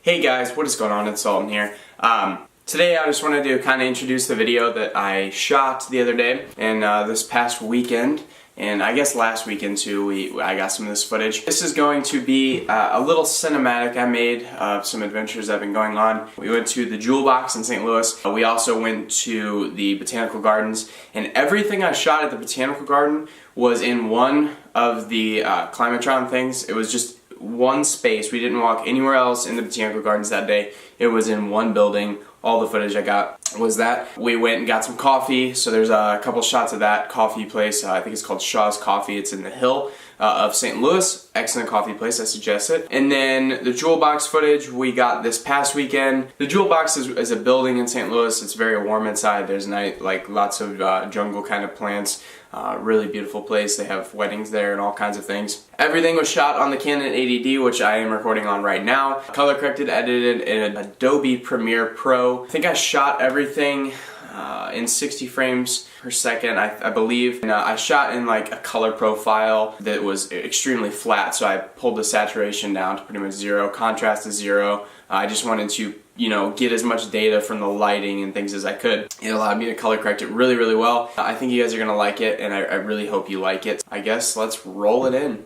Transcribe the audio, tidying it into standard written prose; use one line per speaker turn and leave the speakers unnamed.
Hey guys, what is going on? It's Dalton here. Today I just wanted to kind of introduce the video that I shot the other day and this past weekend, and I guess last weekend too, I got some of this footage. This is going to be a little cinematic I made of some adventures that have been going on. We went to the Jewel Box in St. Louis. We also went to the Botanical Gardens, and everything I shot at the Botanical Garden was in one of the Climatron things. It was just one space. We didn't walk anywhere else in the Botanical Gardens that day. It was in one building. All the footage I got was that. We went and got some coffee, so there's a couple shots of that coffee place. I think it's called Shaw's Coffee. It's in the Hill of St. Louis. Excellent coffee place, I suggest it. And then the Jewel Box footage we got this past weekend. The Jewel Box is a building in St. Louis. It's very warm inside. There's lots of jungle kind of plants. Really beautiful place. They have weddings there and all kinds of things. Everything was shot on the Canon 80D, which I am recording on right now. Color corrected, edited in Adobe Premiere Pro. I think I shot everything in 60 frames per second, I believe. And I shot in like a color profile that was extremely flat, so I pulled the saturation down to pretty much zero, contrast to zero. I just wanted to, get as much data from the lighting and things as I could. It allowed me to color correct it really, really well. I think you guys are gonna like it, and I really hope you like it. I guess let's roll it in.